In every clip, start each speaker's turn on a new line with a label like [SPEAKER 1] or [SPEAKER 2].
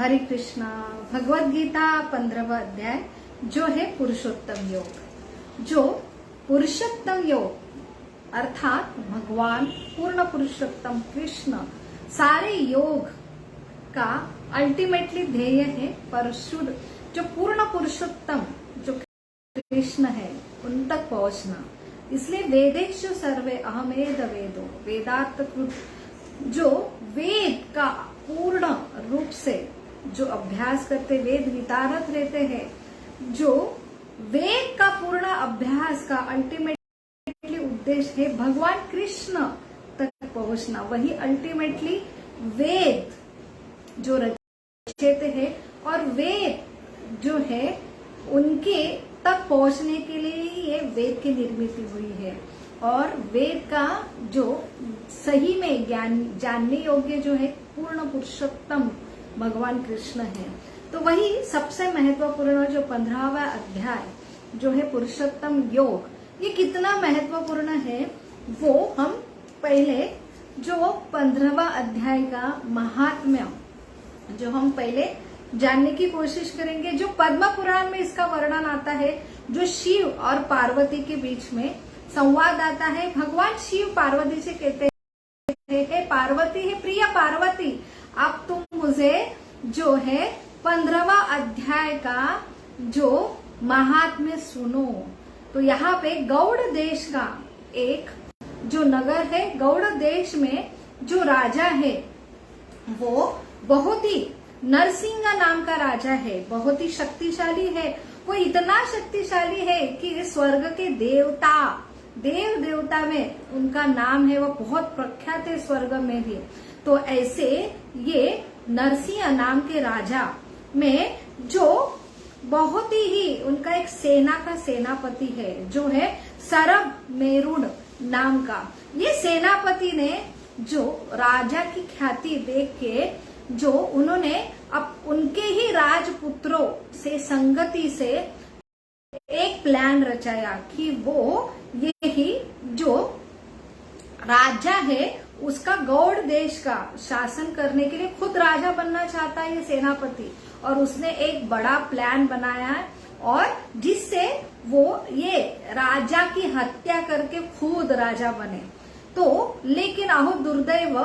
[SPEAKER 1] हरे कृष्णा। भगवत गीता 15वां अध्याय जो है पुरुषोत्तम योग। जो पुरुषोत्तम योग अर्थात भगवान पूर्ण पुरुषोत्तम कृष्ण सारे योग का अल्टीमेटली ध्येय है परशुद्ध जो पूर्ण पुरुषोत्तम जो कृष्ण है उन तक पहुंचना। इसलिए वेदेषु सर्वे अहमेद वेदो वेदार्थ जो वेद का पूर्ण रूप से जो अभ्यास करते वेद वितारत रहते हैं, जो वेद का पूर्ण अभ्यास का अल्टीमेटली उद्देश्य है भगवान कृष्ण तक पहुंचना। वही अल्टीमेटली वेद जो रचते हैं और वेद जो है उनके तक पहुंचने के लिए ही ये वेद की निर्मित हुई है। और वेद का जो सही में ज्ञान जानने योग्य जो है पूर्ण पुरुषोत्तम भगवान कृष्ण है। तो वही सबसे महत्वपूर्ण जो 15वां अध्याय जो है पुरुषोत्तम योग, ये कितना महत्वपूर्ण है वो हम पहले जो 15वां अध्याय का महात्म्य जो हम पहले जानने की कोशिश करेंगे। जो पद्म पुराण में इसका वर्णन आता है, जो शिव और पार्वती के बीच में संवाद आता है। भगवान शिव पार्वती से कहते हैं, हे पार्वती, हे प्रिय पार्वती, अब तुम मुझे जो है 15वां अध्याय का जो महात्म्य सुनो। तो यहाँ पे गौड़ देश का एक जो नगर है, गौड़ देश में जो राजा है वो बहुत ही नरसिंह नाम का राजा है, बहुत ही शक्तिशाली है। वो इतना शक्तिशाली है कि स्वर्ग के देवता में उनका नाम है, वो बहुत प्रख्यात है स्वर्ग में भी। तो ऐसे ये नरसिंह नाम के राजा में जो बहुत ही उनका एक सेना का सेनापति है जो है सरब मेरुण नाम का। ये सेनापति ने जो राजा की ख्याति देख के जो उन्होंने अब उनके ही राजपुत्रों से संगति से एक प्लान रचाया कि वो ये ही जो राजा है उसका गौड़ देश का शासन करने के लिए खुद राजा बनना चाहता है ये सेनापति। और उसने एक बड़ा प्लान बनाया है और जिससे वो ये राजा की हत्या करके खुद राजा बने। तो लेकिन आहो दुर्दैव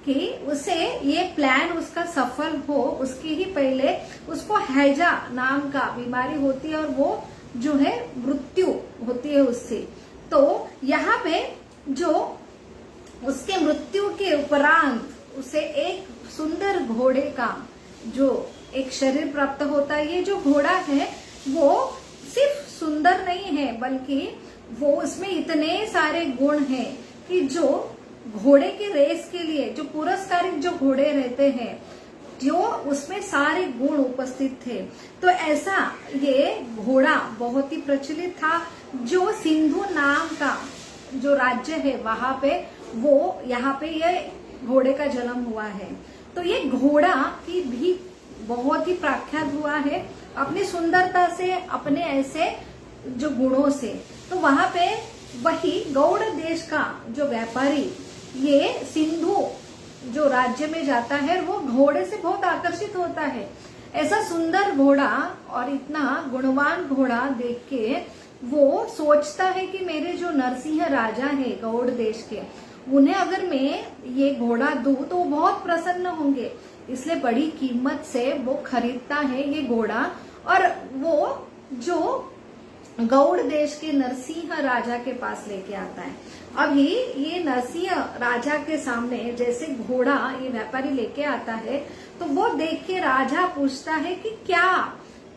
[SPEAKER 1] कि उसे ये प्लान उसका सफल हो उसके ही पहले उसको हैजा नाम का बीमारी होती है और वो जो है मृत्यु होती है उससे। तो यहाँ पे जो उसके मृत्यु के उपरांत उसे एक सुंदर घोड़े का जो एक शरीर प्राप्त होता है। ये जो घोड़ा है वो सिर्फ सुंदर नहीं है बल्कि वो उसमें इतने सारे गुण हैं कि जो घोड़े के रेस के लिए जो पुरस्कारित जो घोड़े रहते हैं जो उसमें सारे गुण उपस्थित थे। तो ऐसा ये घोड़ा बहुत ही प्रचलित था। जो सिंधु नाम का जो राज्य है वहां पे वो यहाँ पे ये घोड़े का जन्म हुआ है। तो ये घोड़ा की भी बहुत ही प्रख्यात हुआ है अपनी सुंदरता से, अपने ऐसे जो गुणों से। तो वहां पे वही गौड़ देश का जो व्यापारी ये सिंधु जो राज्य में जाता है वो घोड़े से बहुत आकर्षित होता है। ऐसा सुंदर घोड़ा और इतना गुणवान घोड़ा देख के वो सोचता है कि मेरे जो नरसिंह राजा है गौड़ देश के, उन्हें अगर मैं ये घोड़ा दूं तो वो बहुत प्रसन्न होंगे। इसलिए बड़ी कीमत से वो खरीदता है ये घोड़ा और वो जो गौड़ देश के नरसिंह राजा के पास लेके आता है। अभी ये नरसिंह राजा के सामने जैसे घोड़ा ये व्यापारी लेके आता है तो वो देख के राजा पूछता है कि क्या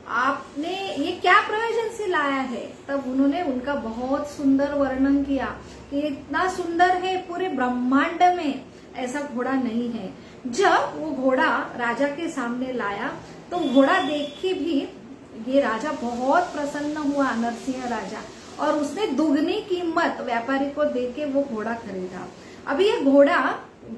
[SPEAKER 1] आपने ये क्या प्रयोजन से लाया है। तब उन्होंने उनका बहुत सुंदर वर्णन किया कि इतना सुंदर है पूरे ब्रह्मांड में ऐसा घोड़ा नहीं है। जब वो घोड़ा राजा के सामने लाया तो घोड़ा देख के भी ये राजा बहुत प्रसन्न हुआ नरसिंह राजा और उसने दुगनी कीमत व्यापारी को देके वो घोड़ा खरीदा। अभी ये घोड़ा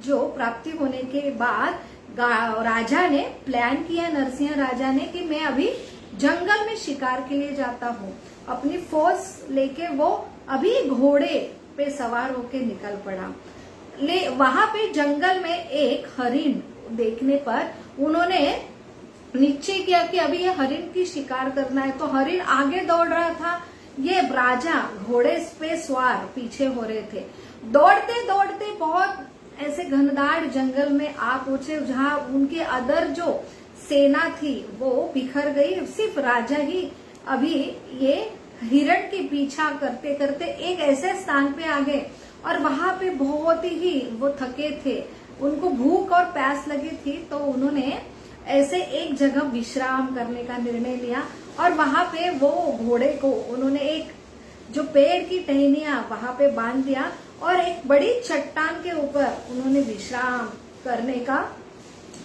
[SPEAKER 1] जो प्राप्ति होने के बाद राजा ने प्लान किया, नरसिंह राजा ने, कि मैं अभी जंगल में शिकार के लिए जाता हूँ। अपनी फौज लेके वो अभी घोड़े पे सवार होके निकल पड़ा। वहां पे जंगल में एक हरिण देखने पर उन्होंने निश्चय किया कि अभी ये हरिण की शिकार करना है। तो हरिण आगे दौड़ रहा था, ये राजा घोड़े पे सवार पीछे हो रहे थे। दौड़ते दौड़ते बहुत ऐसे घनदाट जंगल में आ पहुंचे जहां उनके अदर जो सेना थी वो बिखर गई, सिर्फ राजा ही अभी ये हिरण के पीछा करते करते एक ऐसे स्थान पे आ गए और वहां पे बहुत ही वो थके थे, उनको भूख और प्यास लगी थी। तो उन्होंने ऐसे एक जगह विश्राम करने का निर्णय लिया और वहां पे वो घोड़े को उन्होंने एक जो पेड़ की टहनियां वहां पे बांध दिया और एक बड़ी चट्टान के ऊपर उन्होंने विश्राम करने का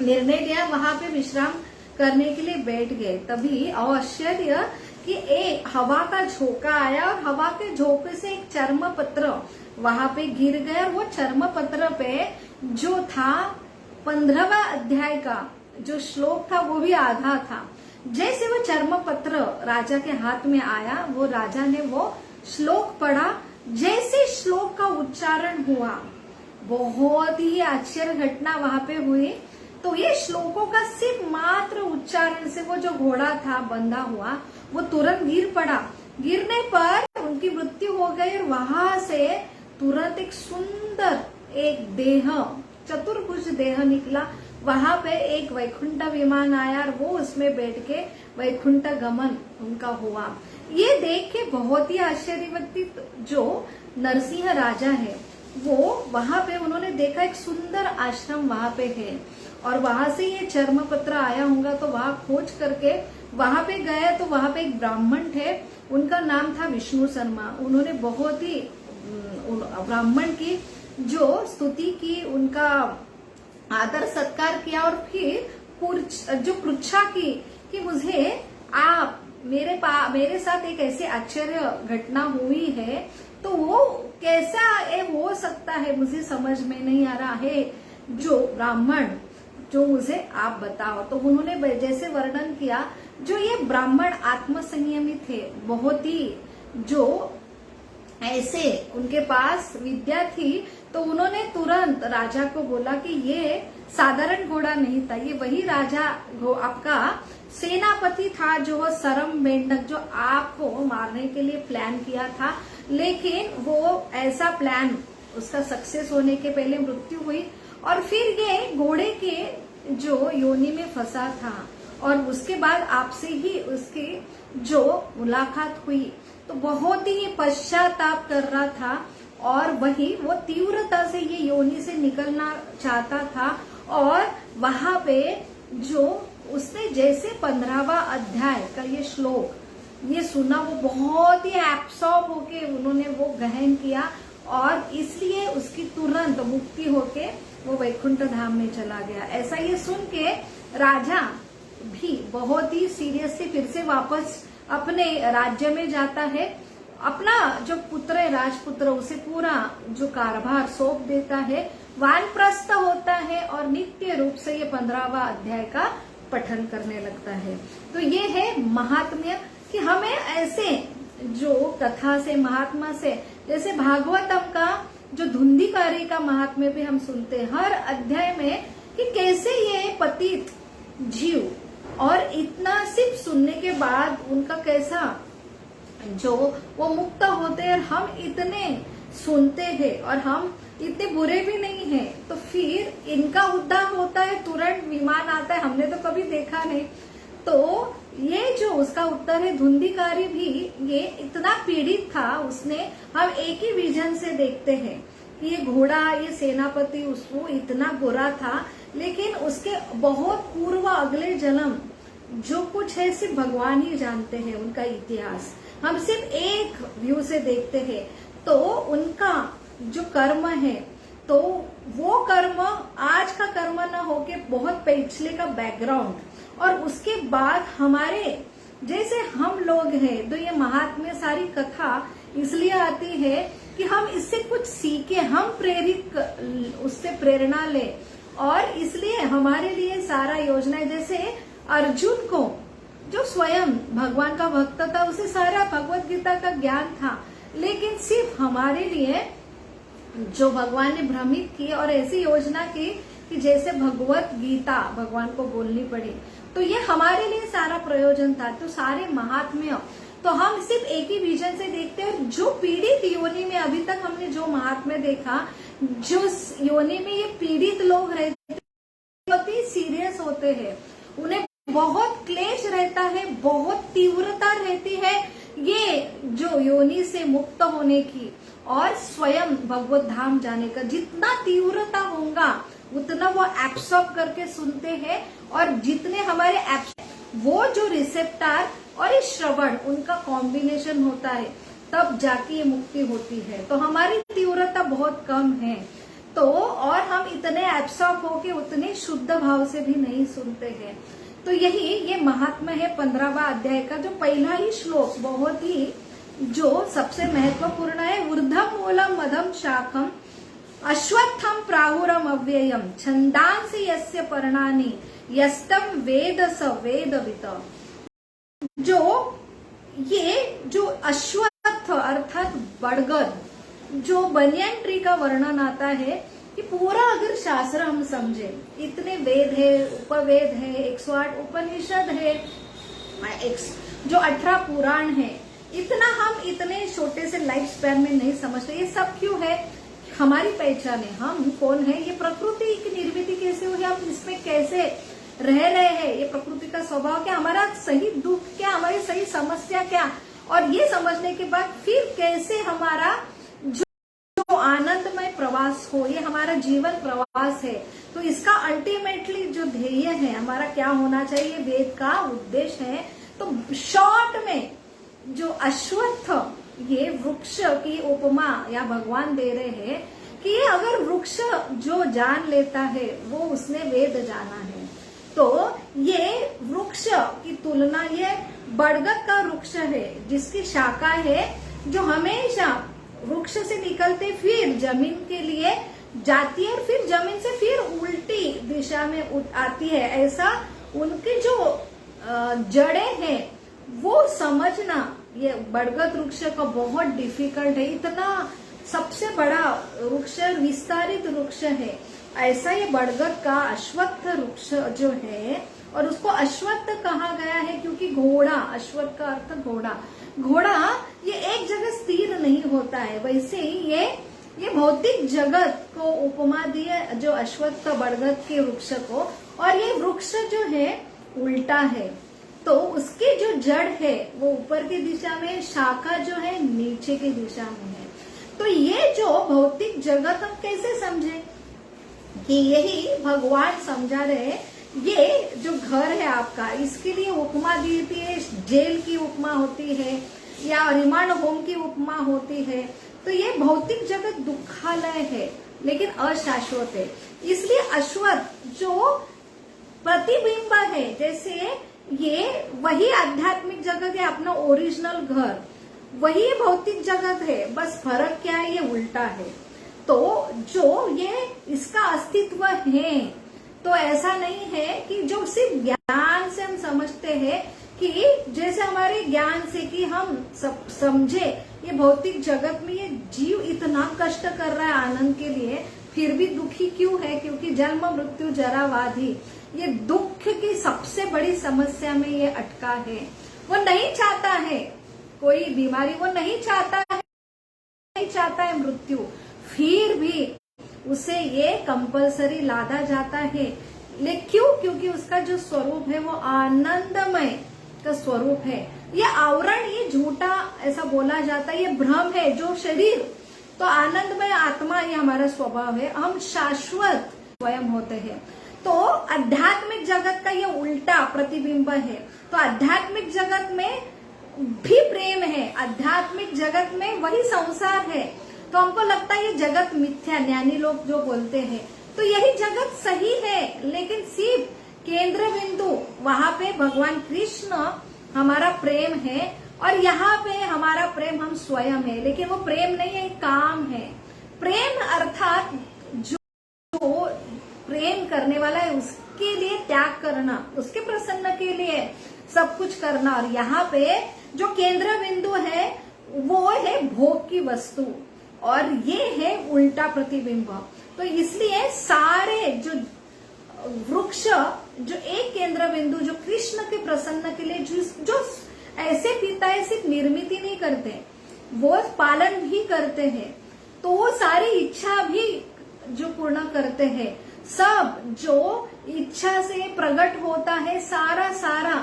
[SPEAKER 1] निर्णय लिया। वहां पे विश्राम करने के लिए बैठ गए। तभी आश्चर्य कि एक हवा का झोंका आया और हवा के झोंके से एक चर्म पत्र वहां पे गिर गया और वो चर्म पत्र पे जो था 15वां अध्याय का जो श्लोक था वो भी आधा था। जैसे वो चर्म पत्र राजा के हाथ में आया, वो राजा ने वो श्लोक पढ़ा। जैसे श्लोक का उच्चारण हुआ, बहुत ही आश्चर्य घटना वहां पे हुई। तो ये श्लोकों का सिर्फ मात्र उच्चारण से वो जो घोड़ा था बंधा हुआ वो तुरंत गिर पड़ा। गिरने पर उनकी मृत्यु हो गई और वहां से तुरंत एक सुंदर एक देह, चतुर्भुज देह निकला। वहां पे एक वैकुंठ विमान आया और वो उसमें बैठ के वैकुंठ गमन उनका हुआ। ये देख के बहुत ही आश्चर्यवती जो नरसिंह राजा है वो वहां पे उन्होंने देखा एक सुंदर आश्रम वहां पे है और वहां से ये चर्म पत्र आया होगा। तो वहां खोज करके वहां पे गए तो वहां पे एक ब्राह्मण थे, उनका नाम था विष्णु शर्मा। उन्होंने बहुत ही ब्राह्मण की जो स्तुति की, उनका आदर सत्कार किया और फिर जो पृच्छा की कि मुझे आप मेरे साथ एक ऐसी आश्चर्य घटना हुई है तो वो कैसा हो सकता है, मुझे समझ में नहीं आ रहा है, जो ब्राह्मण जो मुझे आप बताओ। तो उन्होंने जैसे वर्णन किया, जो ये ब्राह्मण आत्मसंयमी थे, बहुत ही जो ऐसे उनके पास विद्या थी। तो उन्होंने तुरंत राजा को बोला कि ये साधारण घोड़ा नहीं था, ये वही राजा आपका सेनापति था जो सरम मेंढक जो आपको मारने के लिए प्लान किया था, लेकिन वो ऐसा प्लान उसका सक्सेस होने के पहले मृत्यु हुई और फिर ये घोड़े के जो योनि में फंसा था और उसके बाद आपसे ही उसकी जो मुलाकात हुई तो बहुत ही पश्चाताप कर रहा था और वही वो तीव्रता से ये योनि से निकलना चाहता था। और वहां पे जो उसने जैसे 15वां अध्याय का ये श्लोक ये सुना, वो बहुत ही एब्सॉर्ब होके उन्होंने वो ग्रहण किया और इसलिए उसकी तुरंत मुक्ति होके वो वैकुंठ धाम में चला गया। ऐसा ये सुन के राजा भी बहुत ही सीरियसली फिर से वापस अपने राज्य में जाता है, अपना जो पुत्र है राजपुत्र उसे पूरा जो कारभार सौंप देता है, वानप्रस्थ होता है और नित्य रूप से ये 15वां अध्याय का पठन करने लगता है। तो ये है महात्म्य कि हमें ऐसे जो कथा से महात्मा से, जैसे भागवतम का जो धुंधिकारी का महात्म्य भी हम सुनते हैं हर अध्याय में कि कैसे ये पतित जीव और इतना सिर्फ सुनने के बाद उनका कैसा जो वो मुक्त होते हैं। हम इतने सुनते हैं और हम इतने बुरे भी नहीं हैं, तो फिर इनका उद्धार होता है, तुरंत विमान आता है, हमने तो कभी देखा नहीं। तो ये जो उसका उत्तर है, धुंधिकारी भी ये इतना पीड़ित था, उसने हम एक ही विजन से देखते हैं कि ये घोड़ा ये सेनापति उसको इतना बुरा था, लेकिन उसके बहुत पूर्व अगले जन्म जो कुछ है सिर्फ भगवान ही जानते हैं उनका इतिहास, हम सिर्फ एक व्यू से देखते हैं। तो उनका जो कर्म है तो वो कर्म आज का कर्म ना होके बहुत पिछले का बैकग्राउंड और उसके बाद हमारे जैसे हम लोग हैं तो ये महात्म्य सारी कथा इसलिए आती है कि हम इससे कुछ सीखे, हम प्रेरित उससे प्रेरणा ले और इसलिए हमारे लिए सारा योजना है। जैसे अर्जुन को जो स्वयं भगवान का भक्त था उसे सारा भगवत गीता का ज्ञान था, लेकिन सिर्फ हमारे लिए जो भगवान ने भ्रमित की और ऐसी योजना की कि जैसे भगवत गीता भगवान को बोलनी पड़ी, तो ये हमारे लिए सारा प्रयोजन था। तो सारे महात्म्य तो हम सिर्फ एक ही विजन से देखते हैं। जो पीड़ित योनि में अभी तक हमने जो महात्म्य देखा, जो योनि में ये पीड़ित लोग रहते बहुत ही सीरियस होते हैं, उन्हें बहुत क्लेश रहता है, बहुत तीव्रता रहती है ये जो योनि से मुक्त होने की और स्वयं भगवत धाम जाने का। जितना तीव्रता होगा उतना वो एब्सॉर्ब करके सुनते हैं, और जितने हमारे वो जो रिसेप्टर और ये श्रवण उनका कॉम्बिनेशन होता है, तब जाके ये मुक्ति होती है। तो हमारी तीव्रता बहुत कम है, तो और हम इतने एब्सॉर्ब होके उतने शुद्ध भाव से भी नहीं सुनते हैं। तो यही ये महात्मा है 15वां अध्याय का, जो पहला ही श्लोक बहुत ही जो सबसे महत्वपूर्ण है। ऊर्ध्वम मूलम मधम शाखम अश्वत्थम प्राहुरम अव्ययम छंदांसि यस्य पर्णानि यस्तम वेद स वेदवित। जो अश्वत्थ अर्थात बड़गद, जो बनियन ट्री का वर्णन आता है कि पूरा अगर शास्त्र हम समझे, इतने वेद है, उपवेद है, 108 उपनिषद है, जो 18 पुराण है, इतना हम इतने छोटे से लाइफ स्पैन में नहीं समझते। ये सब क्यों है? हमारी पहचान है, हम कौन है, ये प्रकृति की निर्मिति कैसे हुई, हम इसमें कैसे रह रहे हैं, ये प्रकृति का स्वभाव क्या, हमारा सही दुख क्या, हमारी सही समस्या क्या, और ये समझने के बाद फिर कैसे हमारा जो आनंदमय प्रवास हो, ये हमारा जीवन प्रवास है। तो इसका अल्टीमेटली जो ध्येय है हमारा क्या होना चाहिए, वेद का उद्देश्य है। तो शॉर्ट में जो अश्वत्थ, ये वृक्ष की उपमा या भगवान दे रहे हैं कि अगर वृक्ष जो जान लेता है वो उसने वेद जाना है। तो ये वृक्ष की तुलना ये बड़गद का वृक्ष है, जिसकी शाखा है जो हमेशा वृक्ष से निकलते फिर जमीन के लिए जाती है और फिर जमीन से फिर उल्टी दिशा में आती है। ऐसा उनकी जो जड़ें हैं वो समझना ये बड़गद वृक्ष का बहुत डिफिकल्ट है। इतना सबसे बड़ा वृक्ष, विस्तारित वृक्ष है, ऐसा ये बड़गद का अश्वत्थ वृक्ष जो है, और उसको अश्वत्थ कहा गया है क्योंकि घोड़ा, अश्वत्थ का अर्थ घोड़ा, घोड़ा ये एक जगह स्थिर नहीं होता है। वैसे ही ये भौतिक जगत को उपमा दी है जो अश्वत्थ बड़गद के वृक्ष को, और ये वृक्ष जो है उल्टा है, तो उसकी जो जड़ है वो ऊपर की दिशा में, शाखा जो है नीचे की दिशा में है। तो ये जो भौतिक जगत हम कैसे समझे, कि यही भगवान समझा रहे, ये जो घर है आपका, इसके लिए उपमा दी थी है, जेल की उपमा होती है या रिमांड होम की उपमा होती है। तो ये भौतिक जगत दुखालय है लेकिन अशाश्वत है, इसलिए अश्वत्थ जो प्रतिबिंब है, जैसे ये वही आध्यात्मिक जगत है, अपना ओरिजिनल घर, वही भौतिक जगत है, बस फर्क क्या है, ये उल्टा है। तो जो ये इसका अस्तित्व है, तो ऐसा नहीं है कि जो सिर्फ ज्ञान से हम समझते हैं, कि जैसे हमारे ज्ञान से कि हम सब समझे ये भौतिक जगत में ये जीव इतना कष्ट कर रहा है आनंद के लिए, फिर भी दुखी क्यों है, क्योंकि जन्म मृत्यु जरा व्याधि, ये दुख की सबसे बड़ी समस्या में ये अटका है। वो नहीं चाहता है कोई बीमारी, वो नहीं चाहता है मृत्यु, फिर भी उसे ये कंपलसरी लादा जाता है। लेकिन क्यों? क्योंकि उसका जो स्वरूप है वो आनंदमय का स्वरूप है। ये आवरण, ये झूठा ऐसा बोला जाता है, ये भ्रम है। जो शरीर तो आनंदमय आत्मा, ये हमारा स्वभाव है, हम शाश्वत स्वयं होते हैं। तो आध्यात्मिक जगत का ये उल्टा प्रतिबिंब है। तो आध्यात्मिक जगत में भी प्रेम है, आध्यात्मिक जगत में वही संसार है। तो हमको लगता है ये जगत मिथ्या, ज्ञानी लोग जो बोलते हैं, तो यही जगत सही है, लेकिन सिर्फ केंद्र बिंदु वहां पे भगवान कृष्ण हमारा प्रेम है, और यहाँ पे हमारा प्रेम हम स्वयं है। लेकिन वो प्रेम नहीं है, काम है। प्रेम अर्थात जो प्रेम करने वाला है उसके लिए त्याग करना, उसके प्रसन्न के लिए सब कुछ करना। और यहाँ पे जो केंद्र बिंदु है वो है भोग की वस्तु, और ये है उल्टा प्रतिबिंब। तो इसलिए सारे जो वृक्ष जो एक केंद्र बिंदु जो कृष्ण के प्रसन्न के लिए जो ऐसे पिता है सिर्फ निर्मित ही नहीं करते, वो पालन भी करते हैं, तो वो सारी इच्छा भी जो पूर्ण करते हैं, सब जो इच्छा से प्रकट होता है, सारा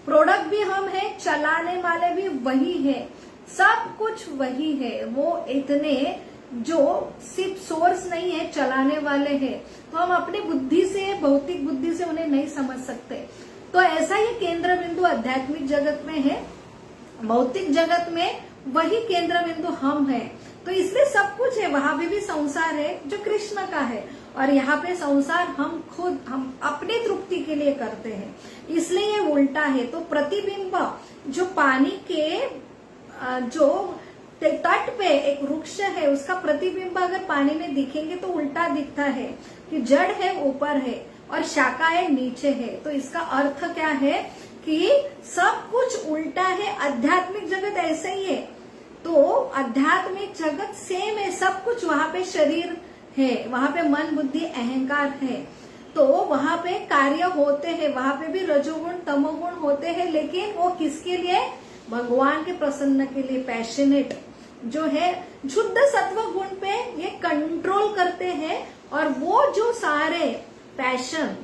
[SPEAKER 1] प्रोडक्ट भी हम है, चलाने वाले भी वही है, सब कुछ वही है। वो इतने जो सिर्फ सोर्स नहीं है, चलाने वाले हैं, तो हम अपनी बुद्धि से, भौतिक बुद्धि से उन्हें नहीं समझ सकते। तो ऐसा ही केंद्र बिंदु आध्यात्मिक जगत में है, भौतिक जगत में वही केंद्र बिंदु हम है। तो इसलिए सब कुछ है, वहां भी संसार है जो कृष्ण का है, और यहाँ पे संसार हम अपनी तृप्ति के लिए करते हैं, इसलिए ये उल्टा है। तो प्रतिबिंब जो पानी के जो तट पे एक वृक्ष है, उसका प्रतिबिंब अगर पानी में दिखेंगे तो उल्टा दिखता है कि जड़ है ऊपर है और शाखा है नीचे है। तो इसका अर्थ क्या है कि सब कुछ उल्टा है। आध्यात्मिक जगत ऐसे ही है, तो आध्यात्मिक जगत सेम है, सब कुछ वहां पे शरीर है, वहां पे मन बुद्धि अहंकार है, तो वहां पे कार्य होते हैं, वहां पे भी रजोगुण तमोगुण होते हैं, लेकिन वो किसके लिए? भगवान के प्रसन्न के लिए। पैशनेट जो है शुद्ध सत्व गुण पे ये कंट्रोल करते हैं, और वो जो सारे पैशन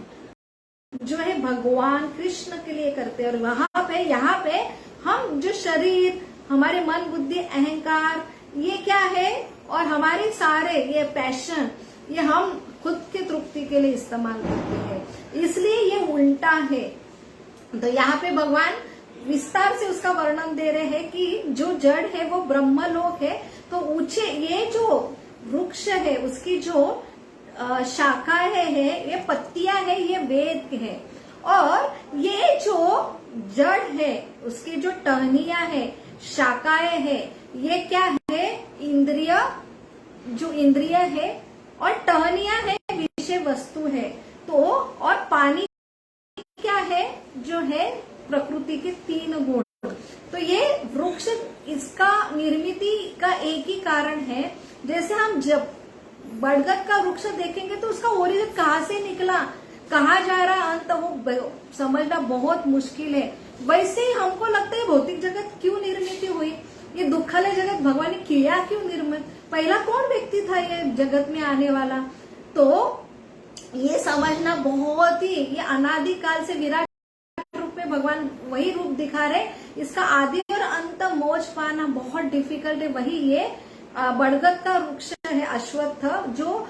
[SPEAKER 1] जो है भगवान कृष्ण के लिए करते हैं। और वहां पे यहाँ पे हम जो शरीर, हमारे मन बुद्धि अहंकार, ये क्या है, और हमारे सारे ये पैशन, ये हम खुद की तृप्ति के लिए इस्तेमाल करते हैं, इसलिए ये उल्टा है। तो यहाँ पे भगवान विस्तार से उसका वर्णन दे रहे हैं कि जो जड़ है वो ब्रह्मलोक है, तो ऊंचे ये जो वृक्ष है उसकी जो शाखाएं है, ये पत्तियां है, ये वेद है, और ये जो जड़ है उसकी जो टहनियां है, शाखाएं है, ये क्या है? इंद्रिय, जो इंद्रिय है, और टहनियां है विषय वस्तु है। तो और पानी क्या है? जो है प्रकृति के 3 गुण। तो ये वृक्ष, इसका निर्मिति का एक ही कारण है। जैसे हम जब बरगद का वृक्ष देखेंगे तो उसका ओरिजिन कहाँ से निकला, कहाँ जा रहा अंत, वो समझना बहुत मुश्किल है। वैसे ही हमको लगता है भौतिक जगत क्यों निर्मित हुई, ये दुखमय जगत भगवान ने किया क्यों निर्मित, पहला कौन व्यक्ति था ये जगत में आने वाला। तो ये समझना बहुत ही, ये अनादिकाल से विराट रूप में भगवान वही रूप दिखा रहे, इसका आदि और अंत मोज पाना बहुत डिफिकल्ट है। वही ये बरगद का वृक्ष है अश्वत्थ, जो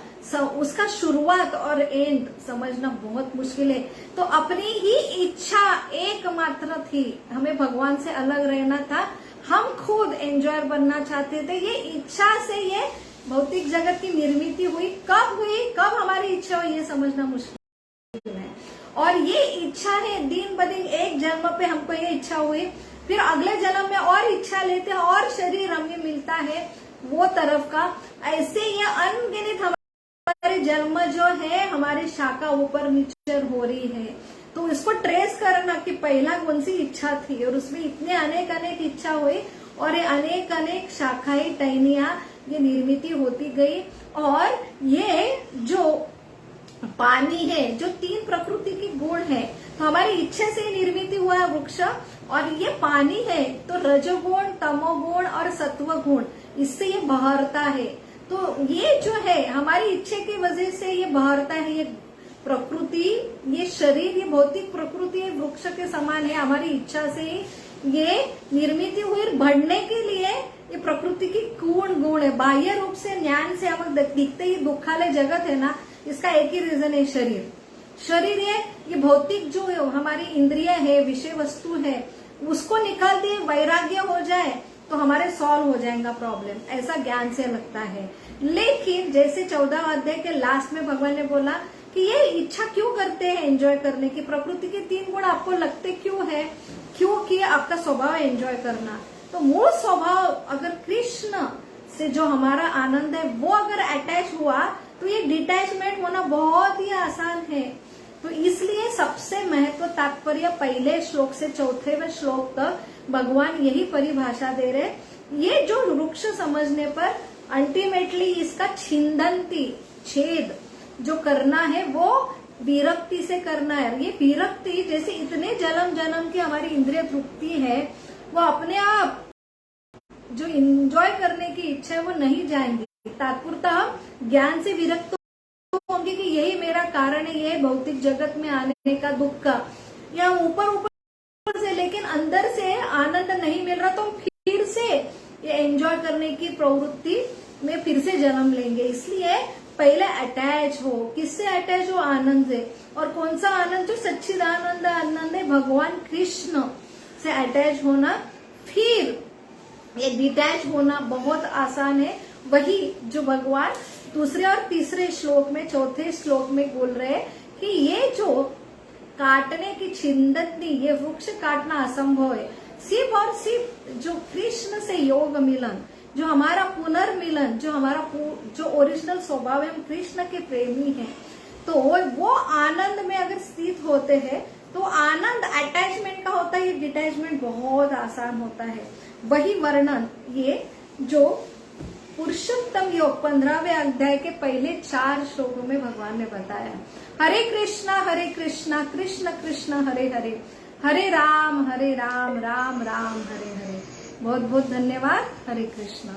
[SPEAKER 1] उसका शुरुआत और एंड समझना बहुत मुश्किल है। तो अपनी ही इच्छा एकमात्र थी, हमें भगवान से अलग रहना था, हम खुद एंजॉयर बनना चाहते थे, ये इच्छा से ये भौतिक जगत की निर्मित हुई। कब हुई, कब हमारी इच्छा हुई, ये समझना मुश्किल है। और ये इच्छा है दिन ब दिन, एक जन्म पे हमको ये इच्छा हुई, फिर अगले जन्म में और इच्छा लेते हैं और शरीर हमें मिलता है वो तरफ का। ऐसे ये अनगिनत हमारे जन्म जो है, हमारी शाखा ऊपर नीचे हो रही है। तो इसको ट्रेस करना कि पहला कौन सी इच्छा थी, और उसमें इतने अनेक अनेक इच्छा हुई, और ये अनेक अनेक शाखाएं टहनियां ये निर्मित होती गई। और ये जो पानी है, जो 3 प्रकृति की गुण है, तो हमारी इच्छा से निर्मित हुआ है वृक्ष, और ये पानी है तो रजोगुण तमोगुण और सत्वगुण, इससे ये बहरता है। तो ये जो है हमारी इच्छा की वजह से ये बहरता है। ये प्रकृति, ये शरीर, ये भौतिक प्रकृति वृक्ष के समान है, हमारी इच्छा से ये निर्मित हुई। बढ़ने के लिए ये प्रकृति की गुण है। बाह्य रूप से ज्ञान से हम दिखते ही दुखालय जगत है ना, इसका एक ही रीजन है शरीर। शरीर ये भौतिक जो हमारी इंद्रिय है, विषय वस्तु है, उसको निकाल दिए, वैराग्य हो जाए तो हमारे सॉल्व हो जाएगा प्रॉब्लम, ऐसा ज्ञान से लगता है। लेकिन जैसे 14 अध्याय के लास्ट में भगवान ने बोला कि ये इच्छा क्यों करते हैं एंजॉय करने की, प्रकृति के 3 गुण आपको लगते क्यों है, क्योंकि आपका स्वभाव एंजॉय करना। तो मूल स्वभाव अगर कृष्ण से जो हमारा आनंद है वो अगर अटैच हुआ तो ये डिटैचमेंट होना बहुत ही आसान है। तो इसलिए सबसे महत्व तात्पर्य पहले श्लोक से 4वें श्लोक तक भगवान यही परिभाषा दे रहे, ये जो वृक्ष समझने पर अल्टीमेटली इसका छिंदंती छेद जो करना है वो विरक्ति से करना है। ये विरक्ति जैसे इतने जन्म जन्म की हमारी इंद्रिय तृप्ति है, वो अपने आप जो इंजॉय करने की इच्छा है वो नहीं जाएंगी। तात्पर्य हम ज्ञान से विरक्त होंगे कि यही मेरा कारण है, यही भौतिक जगत में आने का दुख का, या ऊपर ऊपर से लेकिन अंदर से आनंद नहीं मिल रहा, तो फिर से ये एंजॉय करने की प्रवृत्ति में फिर से जन्म लेंगे। इसलिए पहले अटैच हो, किससे अटैच हो? आनंद से। और कौन सा आनंद? जो सच्चिदानंद आनंद है, भगवान कृष्ण से अटैच होना। फिर ये डिटैच होना बहुत आसान है। वही जो भगवान दूसरे और तीसरे श्लोक में, चौथे श्लोक में बोल रहे हैं कि ये जो काटने की छिंदनी, ये वृक्ष काटना असंभव है। सिर्फ और सिर्फ जो कृष्ण से योग मिलन, जो हमारा पुनर्मिलन, जो हमारा जो ओरिजिनल स्वभाव है, हम कृष्ण के प्रेमी हैं, तो वो आनंद में अगर स्थित होते हैं तो आनंद अटैचमेंट का होता है, ये डिटैचमेंट बहुत आसान होता है। वही वर्णन ये जो पुरुषोत्तम योग 15वें अध्याय के पहले 4 श्लोकों में भगवान ने बताया। हरे कृष्णा कृष्ण कृष्ण हरे हरे, हरे राम राम राम हरे हरे। बहुत बहुत धन्यवाद। हरे कृष्णा।